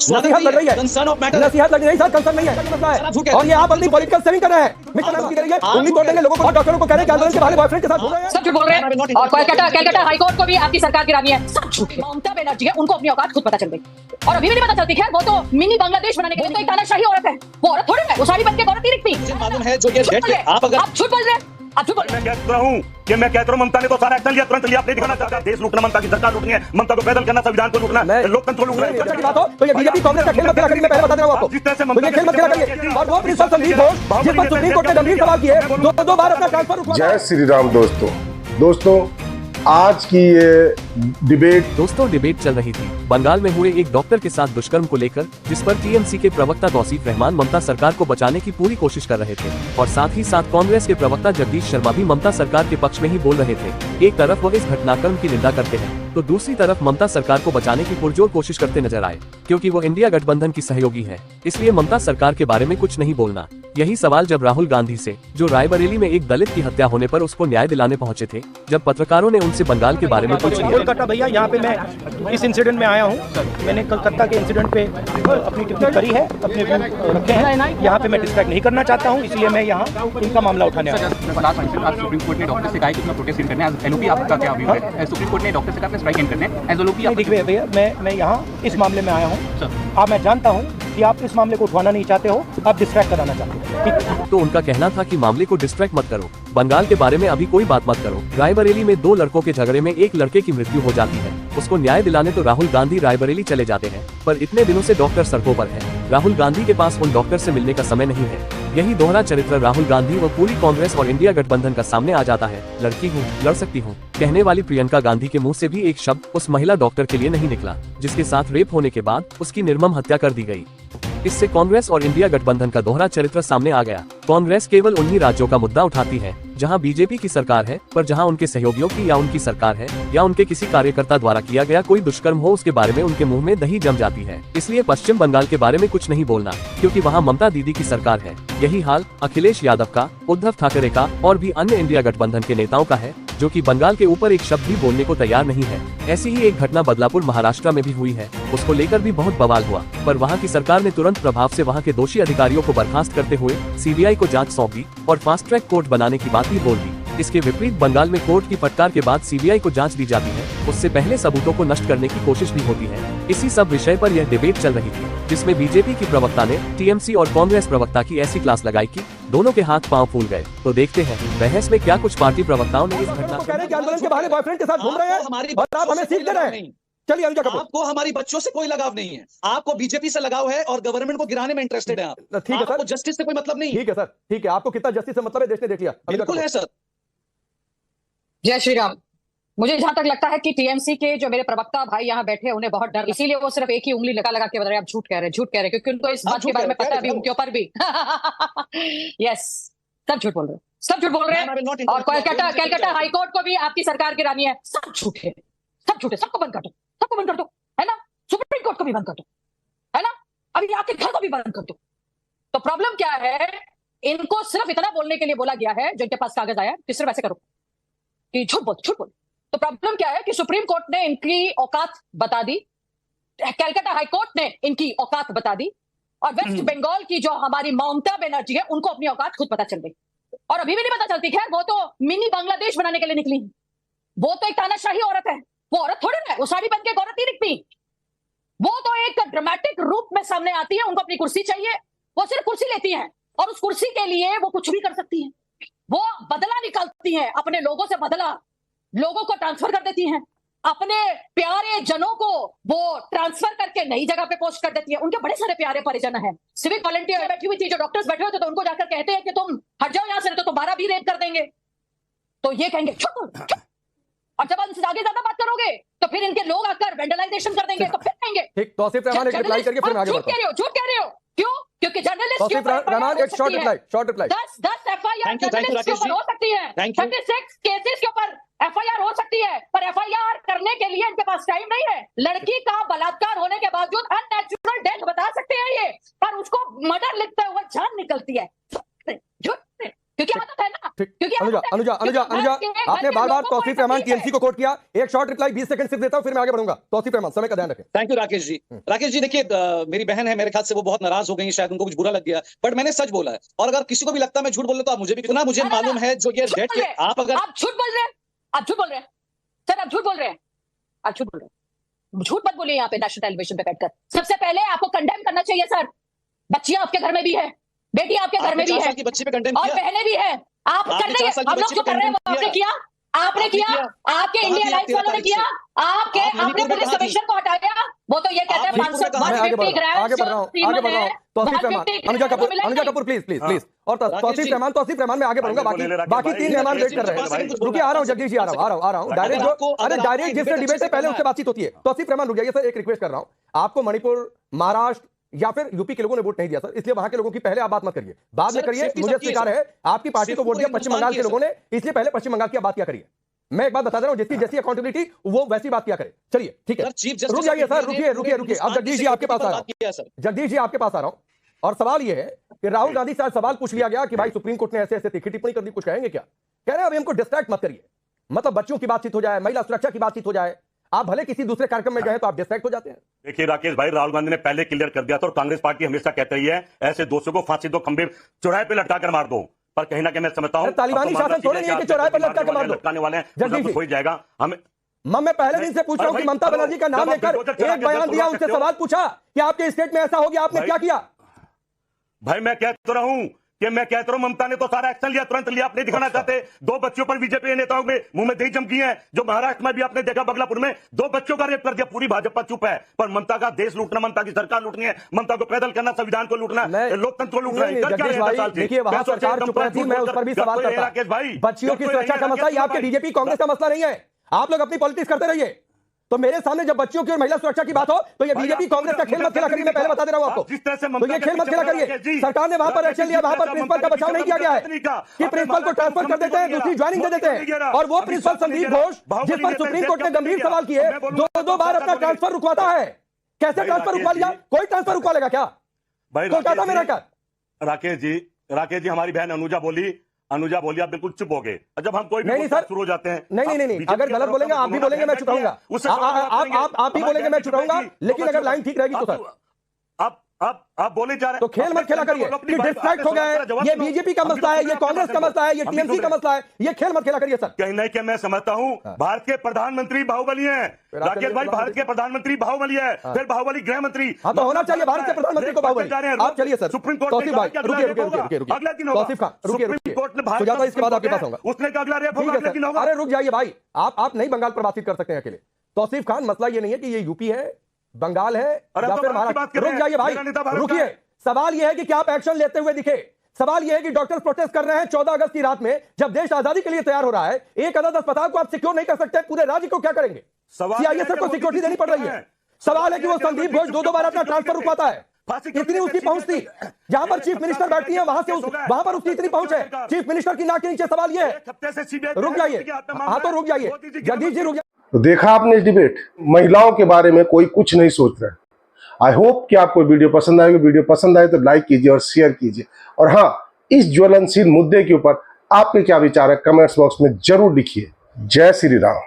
नसीहत लग रही है, नसीहत लग रही है सर, कंसर्न नहीं है मसला है। और ये आप अपनी पॉलिटिकल सेविंग कर रहे हैं, उंगली तोड़ देंगे लोगों को, डॉक्टरों को कह रहे हैं कि आंदोलन के बारे बॉयफ्रेंड के साथ बोल रहे हैं, सब झूठ बोल रहे हैं। और कलकत्ता हाई कोर्ट को भी आपकी सरकार गिरानी है, सब झूठ। ममता बनर्जी है, उनको अपनी औकात खुद पता चल गई और अभी भी नहीं पता चलती। खैर वो तो मिनी बांग्लादेश बनाने के लिए, तो एक तानाशाही औरत है, वो औरत थोड़ी है, वो साड़ी बन के औरत ही दिखती। मालूम है जो ये आप झूठ बोल रहे हैं, आप झूठ बोल रहे हैं। मैं कहता हूँ ममता ने तो सारा एक्शन लिया, तुरंत लिया, अपने दिखाना चाहता है। देश लूटना ममता की सरकार लूटनी है, ममता को पैदल करना, संविधान को लूटना, लोकतंत्र को लूटना है। बात हो तो ये बीजेपी कांग्रेस का खेल मत खेला करिए, मैं पहले बता दे रहा हूं आपको, जिस तरह से तो ये खेल मत खेला करिए। और वो प्रिंसिपल संदीप घोष जिस पर सुप्रीम कोर्ट ने गंभीर सवाल किए, दो बार अपना ट्रांसफर उठवा। जय श्री राम दोस्तों, आज की ये डिबेट चल रही थी बंगाल में हुए एक डॉक्टर के साथ दुष्कर्म को लेकर, जिस पर टीएमसी के प्रवक्ता तौसीफ रहमान ममता सरकार को बचाने की पूरी कोशिश कर रहे थे और साथ ही साथ कांग्रेस के प्रवक्ता जगदीश शर्मा भी ममता सरकार के पक्ष में ही बोल रहे थे। एक तरफ वो इस घटनाक्रम की निंदा करते हैं तो दूसरी तरफ ममता सरकार को बचाने की पुरजोर कोशिश करते नजर आए। क्योंकि वो इंडिया गठबंधन की सहयोगी है, इसलिए ममता सरकार के बारे में कुछ नहीं बोलना। यही सवाल जब राहुल गांधी से, जो रायबरेली में एक दलित की हत्या होने पर उसको न्याय दिलाने पहुंचे थे, जब पत्रकारों ने उनसे बंगाल के बारे में पूछ लिया। कोलकाता भैया, यहाँ पे मैं इस इंसिडेंट में आया हूँ, मैंने कलकत्ता के इंसिडेंट पे अपनी टिप्पणी करी है, अपने व्यू रखे हैं। यहाँ पे मैं डिस्ट्रैक्ट नहीं करना चाहता हूँ, इसलिए मैं यहाँ इनका मामला उठाने आया हूँ। सुप्रीम कोर्ट ने डॉक्टर से कहा कि अपना प्रोटेस्ट करना है, एलओपी आपका क्या व्यू है? सुप्रीम कोर्ट ने डॉक्टर से कहा स्ट्राइक करने हैं, एज एलओपी। देखिए भैया, मैं यहाँ इस मामले में आया हूँ। आप, मैं जानता हूँ कि आप इस मामले को उठवाना नहीं चाहते हो, आप डिस्ट्रैक्ट कराना चाहते हो। तो उनका कहना था कि मामले को डिस्ट्रैक्ट मत करो, बंगाल के बारे में अभी कोई बात मत करो। रायबरेली में दो लड़कों के झगड़े में एक लड़के की मृत्यु हो जाती है, उसको न्याय दिलाने तो राहुल गांधी रायबरेली चले जाते हैं, पर इतने दिनों से डॉक्टर सड़कों पर है। राहुल गांधी के पास उन डॉक्टर से मिलने का समय नहीं है। यही दोहरा चरित्र राहुल गांधी व पूरी कांग्रेस और इंडिया गठबंधन का सामने आ जाता है। लड़की हूँ, लड़ सकती हूँ कहने वाली प्रियंका गांधी के मुंह से भी एक शब्द उस महिला डॉक्टर के लिए नहीं निकला, जिसके साथ रेप होने के बाद उसकी निर्मम हत्या कर दी गई। इससे कांग्रेस और इंडिया गठबंधन का दोहरा चरित्र सामने आ गया। कांग्रेस केवल उन्हीं राज्यों का मुद्दा उठाती है जहां बीजेपी की सरकार है, पर जहां उनके सहयोगियों की या उनकी सरकार है या उनके किसी कार्यकर्ता द्वारा किया गया कोई दुष्कर्म हो, उसके बारे में उनके मुंह में दही जम जाती है। इसलिए पश्चिम बंगाल के बारे में कुछ नहीं बोलना, क्योंकि वहां ममता दीदी की सरकार है। यही हाल अखिलेश यादव का, उद्धव ठाकरे का और भी अन्य इंडिया गठबंधन के नेताओं का है, जो कि बंगाल के ऊपर एक शब्द भी बोलने को तैयार नहीं है। ऐसी ही एक घटना बदलापुर महाराष्ट्र में भी हुई है, उसको लेकर भी बहुत बवाल हुआ, पर वहां की सरकार ने तुरंत प्रभाव से वहां के दोषी अधिकारियों को बर्खास्त करते हुए सीबीआई को जांच सौंपी और फास्ट ट्रैक कोर्ट बनाने की बात भी बोल दी। इसके विपरीत बंगाल में कोर्ट की फटकार के बाद सीबीआई को जांच दी जाती है, उससे पहले सबूतों को नष्ट करने की कोशिश भी होती है। इसी सब विषय पर यह डिबेट चल रही थी, जिसमें बीजेपी की प्रवक्ता ने टीएमसी और कांग्रेस प्रवक्ता की ऐसी क्लास लगाई कि दोनों के हाथ पांव फूल गए। तो देखते हैं बहस में क्या कुछ पार्टी प्रवक्ताओं ने इस घटना आंदोलन के बारे बॉयफ्रेंड के साथ घूम रहे हैं और आप हमें सीख दे रहे हैं। चलिए आपको हमारी बच्चों से कोई लगाव नहीं है, आपको बीजेपी से लगाव है और गवर्नमेंट को गिराने में इंटरेस्टेड है आप। ठीक है सर, जस्टिस से कोई मतलब नहीं। ठीक है सर, ठीक है, आपको कितना जस्टिस से मतलब है देश ने देख लिया। बिल्कुल है सर। जय श्री राम। मुझे जहां तक लगता है कि टीएमसी के जो मेरे प्रवक्ता भाई यहाँ बैठे हैं, उन्हें बहुत डर, इसीलिए वो सिर्फ एक ही उंगली लगा लगा के बता रहे हैं आप झूठ कह रहे हैं, क्योंकि उनको इस बात के बारे में पता है अभी उनके ऊपर भी। यस, सब झूठ बोल रहे हैं, सब झूठ बोल रहे हैं। और कलकत्ता हाई कोर्ट को भी आपकी सरकार गिरानी है, सब झूठ है, सब झूठ है। सबको बंद कर दो, सबको बंद कर दो, है ना। सुप्रीम कोर्ट को भी बंद कर दो, है ना। अभी आपके घर को भी बंद कर दो। तो प्रॉब्लम क्या है, इनको सिर्फ इतना बोलने के लिए बोला गया है, जो इनके पास कागज आया कि सिर्फ ऐसे करो कि झूठ बोल, झूठ बोल। तो प्रॉब्लम क्या है कि सुप्रीम कोर्ट ने इनकी औकात बता दी, कलकत्ता हाई कोर्ट ने इनकी औकात बता दी, और वेस्ट बंगाल की जो हमारी ममता बनर्जी है, उनको अपनी औकात खुद पता चल गई और अभी भी नहीं पता चलती। खैर वो तो मिनी बांग्लादेश बनाने के लिए निकली, वो तो एक तानाशाही औरत है, वो औरत थोड़ी ना है, वो साड़ी बन के औरत ही दिखती। वो तो एक ड्रामेटिक रूप में सामने आती है, उनको अपनी कुर्सी चाहिए, वो सिर्फ कुर्सी लेती हैं और उस कुर्सी के लिए वो कुछ भी कर सकती हैं। वो बदला निकालती हैं, अपने लोगों से बदला, लोगों को ट्रांसफर कर देती हैं, अपने प्यारे जनों को वो ट्रांसफर करके नई जगह पे पोस्ट कर देती है। उनके बड़े सारे प्यारे परिजन हैं, सिविक वॉलंटियर बैठी हुई थी, जो डॉक्टर्स बैठे हुए थे, तो उनको जाकर कहते हैं कि तुम हट जाओ यहाँ से, तो तुम्हारा भी रेप कर देंगे। तो ये कहेंगे चुप, और जब उनसे आगे ज्यादा बात करोगे तो फिर इनके लोग आकर वेंडलाइजेशन कर देंगे, तो फिर कहेंगे ठीक। तौसीफ रहमान एक रिप्लाई करके फिर आगे झूठ कह रहे हो, झूठ कह रहे हो। क्यों? क्योंकि जर्नलिस्ट तौसीफ रहमान एक शॉर्ट रिप्लाई 10 एफआईआर जर्नलिस्ट के ऊपर हो सकती है, 36 केसेस के ऊपर एफआईआर हो सकती है, पर एफआईआर करने के लिए इनके पास टाइम नहीं है। लड़की का बलात्कार होने के बावजूद अननेचुरल डेथ बता सकते हैं ये, पर उसको मर्डर लिखते हुए जान निकलती है। झूठ, क्योंकि आदत है ना, क्योंकि अनुजा अनुजा अनुजा अनुजा आपने बार बार तौसीफ रहमान टीएमसी को कोट किया। एक शॉर्ट रिप्लाई 20 सेकंड सिर्फ देता हूं, फिर मैं आगे बढ़ूंगा। तौसीफ रहमान, समय का ध्यान रखें। Thank you Rakesh ji. राकेश जी देखिए, मेरी बहन है, मेरे ख्याल से वो बहुत नाराज हो गई, शायद उनको कुछ बुरा लग गया, बट मैंने सच बोला है। और अगर किसी को भी लगता है मैं झूठ बोल रहा तो आप मुझे भी इतना मुझे मालूम है जो ये डेट के आप अगर आप झूठ बोल रहे हैं, आप झूठ बोल रहे हैं सर, आप झूठ बोल रहे हैं, आप झूठ बोल रहे हैं, झूठ मत बोलिए यहाँ पे नेशनल टेलीविजन पे बैठकर। सबसे पहले आपको कंडेम करना चाहिए सर। बच्चियां आपके घर में भी है, बेटी आपके घर में भी है, की बच्ची पे कंडेम और किया, बहनें भी है। आप कर रहे हैं, हम लोग जो कर रहे हैं वो आपने किया, आपने किया, आपके इंडिया लाइफ वालों ने किया, आपने पुलिस कमिश्नर को हटाया। वो तो ये कहते हैं 150 gram. Anuja Kapoor please please please. और तौसीफ रहमान मैं आगे बढ़ूंगा, बाकी 3 मेहमान वेट कर रहे हैं। रुकिए, आ रहा हूं जगदीश जी, आ रहा हूं। डायरेक्ट जिससे डिबेट से पहले उससे बातचीत होती है। तौसीफ रहमान रुक जाइए सर, एक रिक्वेस्ट कर रहा हूं। आपको मणिपुर, महाराष्ट्र या फिर यूपी के लोगों ने वोट नहीं दिया सर, इसलिए वहां के लोगों की पहले आप बात मत करिए, बाद में करिए। मुझे स्वीकार है आपकी पार्टी को वोट दिया पश्चिम बंगाल के लोगों ने, इसलिए पहले पश्चिम बंगाल की बात क्या करिए। मैं एक बात बता दे रहा हूं, जिसकी जैसी अकाउंटेबिलिटी वो वैसी बात क्या करे। चलिए ठीक है, रुक जाइए सर, रुकिए। अब जगदीश जी आपके पास आ रहा हूं, जगदीश जी आपके पास आ रहा हूं। और सवाल यह है कि राहुल गांधी से सवाल पूछ लिया गया कि भाई सुप्रीम कोर्ट ने ऐसे ऐसे तीखी टिप्पणी कर दी, कुछ कहेंगे क्या? कह रहे हैं अभी हमको डिस्ट्रैक्ट मत करिए, मतलब बच्चों की बातचीत हो जाए, महिला सुरक्षा की बातचीत हो जाए, आप भले किसी दूसरे कार्यक्रम में गए तो आप डिस्ट्रैक्ट हो जाते हैं। देखिए राकेश भाई, राहुल गांधी ने पहले क्लियर कर दिया था, और कांग्रेस पार्टी हमेशा कहती रही है ऐसे दोषियों को फांसी दो, खंबे चौराहे पे लटका कर मार दो। पर कहीं ना कहीं मैं समझता हूं तालिबानी शासन थोड़े नहीं है कि चौराहे पर लटका कर मार दो, लटकाने वाले हैं, जल्दी हो जाएगा। हमें मैं पहले दिन से पूछ रहा हूं कि ममता बनर्जी का नाम लेकर एक बयान दिया, उनसे सवाल पूछा कि आपके स्टेट में ऐसा हो गया, आपने क्या किया? भाई मैं कह तो रहा हूं कि ममता ने तो सारा एक्शन लिया, तुरंत लिया। आप नहीं दिखाना चाहते। 2 बच्चों पर बीजेपी नेताओं में मुंह में दही चमकी है, जो महाराष्ट्र में भी आपने देखा, बगलापुर में 2 बच्चों का रेप कर दिया। पूरी भाजपा चुप है, पर ममता का देश लूटना, ममता की सरकार लूटनी है, ममता को पैदल करना, संविधान को लूटना, लोकतंत्र को लूटना है। देखिए वहां सरकार चुप रहती, मैं उस पर भी सवाल करता। बच्चियों की सुरक्षा का मसला ये आपके बीजेपी कांग्रेस का मसला नहीं है, आप लोग अपनी पॉलिटिक्स करते रहिए। तो मेरे सामने जब बच्चियों की और महिला सुरक्षा की बात हो तो ये बीजेपी कांग्रेस का खेल मत खेला करिए, मैं पहले बता दे रहा हूं आपको। तो ये खेल मत खेला करिए। सरकार ने वहां पर एक्शन लिया, वहां पर प्रिंसिपल का बचाव नहीं किया गया है कि प्रिंसिपल को ट्रांसफर कर देते हैं, दूसरी ज्वाइनिंग दे देते हैं। और वो प्रिंसिपल संदीप घोष, जिस पर सुप्रीम कोर्ट ने गंभीर सवाल किए, 2 बार अपना ट्रांसफर रुकवाता है। कैसे ट्रांसफर रुकवा लिया? कोई ट्रांसफर रुकवा लेगा क्या? कोलकाता में रहकर। राकेश जी हमारी बहन अनुजा बोली, आप बिल्कुल चुप हो गए। जब हम कोई नहीं सर शुरू हो जाते हैं, नहीं, अगर गलत बोलेंगे आप भी बोलेंगे, मैं छुपाऊंगा। आप भी बोलेंगे, मैं छुपाऊंगा, लेकिन अगर लाइन ठीक रहेगी तो सर आप बोले जा रहे हैं, तो खेल मत खेला करिए कि डिस्ट्रैक्ट हो गए। ये बीजेपी का मसला है, ये कांग्रेस का मसला है, ये टीएमसी का मसला है, ये खेल मत खेला करिए सर। कहीं नहीं कि मैं समझता हूं भारत के प्रधानमंत्री बाहुबली हैं राकेश भाई, भारत के प्रधानमंत्री बाहुबली है, फिर बाहुबली गृह मंत्री। हाँ तो होना चाहिए भारत के प्रधानमंत्री को बाहुबली। आप चलिए सर, सुप्रीम कोर्ट तौसीफ भाई रुकिए, तौसीफ खान रुकिए, सुजाता इसके बाद आपके पास होगा। उसने अगला रेप होगा। अरे रुक जाइए भाई, आप नहीं बंगाल पर बातचीत कर सकते हैं अकेले। तौसीफ खान, मसला ये नहीं है कि ये यूपी है, बंगाल है या फिर महाराष्ट्र। रुक जाइए भाई, रुकिए। सवाल यह है कि क्या आप एक्शन लेते हुए दिखे? सवाल यह है कि डॉक्टर प्रोटेस्ट कर रहे हैं 14 अगस्त की रात में, जब देश आजादी के लिए तैयार हो रहा है। एक अदद अस्पताल को आप सिक्योर नहीं कर सकते, पूरे राज्य को क्या करेंगे? सीआईएसएफ को सिक्योरिटी देनी पड़ रही है। सवाल है कि वो संदीप घोष 2 बार अपना ट्रांसफर रुकवाता है, इतनी उसकी पहुंच थी। जहां पर चीफ मिनिस्टर बैठती है वहां पर उसकी इतनी पहुंच है, चीफ मिनिस्टर की नाक के नीचे। सवाल यह है, रुक जाइए, हाँ तो रुक जाइए जगदीश जी, रुक जाइए। तो देखा आपने डिबेट, महिलाओं के बारे में कोई कुछ नहीं सोच रहा है। आई होप कि आपको वीडियो पसंद आएगी। वीडियो पसंद आए तो लाइक कीजिए और शेयर कीजिए। और हाँ, इस ज्वलनशील मुद्दे के ऊपर आपके क्या विचार है कमेंट्स बॉक्स में जरूर लिखिए। जय श्री राम।